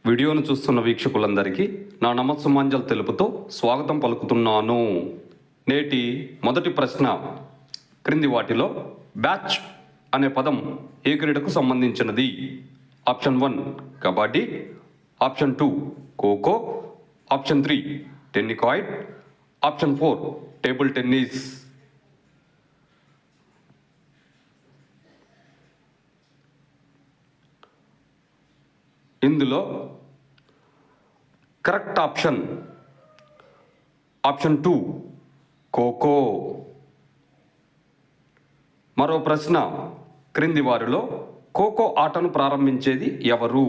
వీడియోను చూస్తున్న వీక్షకులందరికీ నా నమస్సుమాంజలు తెలుపుతూ స్వాగతం పలుకుతున్నాను. నేటి మొదటి ప్రశ్న, క్రింది వాటిలో బ్యాచ్ అనే పదం ఏ క్రీడకు సంబంధించినది? Option 1 kabaddi, option 2 kho kho, option 3 tennikoit, option 4 table tennis. ఇందులో కరెక్ట్ ఆప్షన్ 2 ఖోఖో. మరో ప్రశ్న, క్రింది వారిలో ఖోఖో ఆటను ప్రారంభించేది ఎవరు?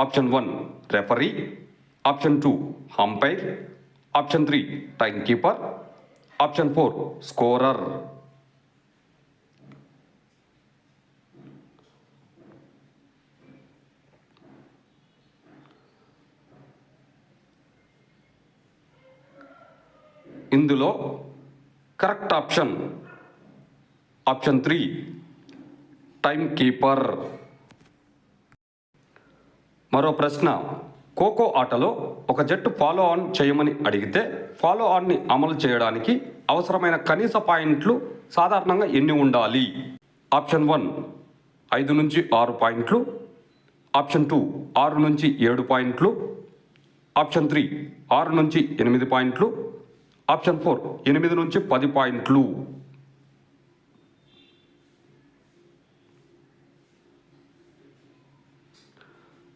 Option 1 referee, option 2 umpire, option 3 time keeper, option 4 scorer. ఇందులో కరెక్ట్ ఆప్షన్ 3 టైమ్ కీపర్. మరో ప్రశ్న, ఖోఖో ఆటలో ఒక జట్టు ఫాలో ఆన్ చేయమని అడిగితే ఫాలో ఆన్ని అమలు చేయడానికి అవసరమైన కనీస పాయింట్లు సాధారణంగా ఎన్ని ఉండాలి? ఆప్షన్ 1 5 నుంచి 6 పాయింట్లు, ఆప్షన్ 2 6 నుంచి 7 పాయింట్లు, ఆప్షన్ 3 6 నుంచి 8 పాయింట్లు, ఆప్షన్ 4 8 నుంచి 10 పాయింట్లు.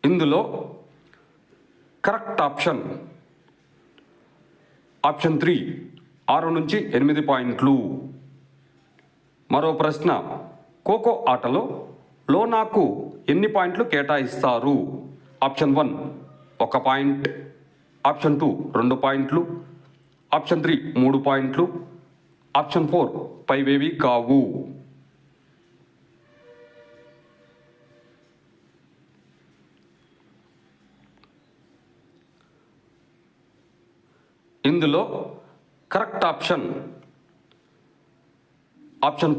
ఇందులో కరెక్ట్ ఆప్షన్ 3 6 నుంచి 8 పాయింట్లు. మరో ప్రశ్న, ఖోఖో ఆటలో లోనాకు ఎన్ని పాయింట్లు కేటాయిస్తారు? ఆప్షన్ 1 1 పాయింట్, ఆప్షన్ 2 2 పాయింట్లు, ఆప్షన్ 3 3 పాయింట్లు, ఆప్షన్ 4 పైవేవి కావు. ఇందులో కరెక్ట్ ఆప్షన్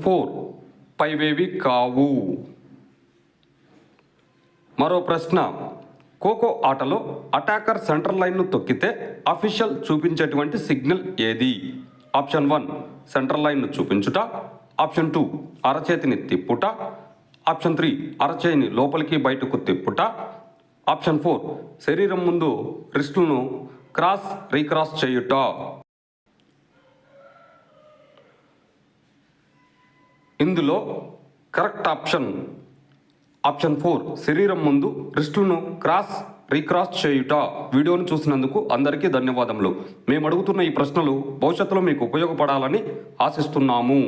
4 పైవేవి కావు. మరో ప్రశ్న, ఖోఖో ఆటలో అటాకర్ సెంటర్ లైన్ను తొక్కితే అఫీషియల్ చూపించేటువంటి సిగ్నల్ ఏది? ఆప్షన్ 1 సెంటర్ లైన్ను చూపించుట, ఆప్షన్ 2 అరచేతిని తిప్పుట, ఆప్షన్ 3 అరచేయిని లోపలికి బయటకు తిప్పుట, ఆప్షన్ 4 శరీరం ముందు రిస్టులను క్రాస్ రీక్రాస్ చేయుట. ఇందులో కరెక్ట్ ఆప్షన్ 4 శరీరం ముందు రిస్టులను క్రాస్ రీక్రాస్ చేయుట. వీడియోను చూసినందుకు అందరికీ ధన్యవాదములు. మేము అడుగుతున్న ఈ ప్రశ్నలు భవిష్యత్తులో మీకు ఉపయోగపడాలని ఆశిస్తున్నాము.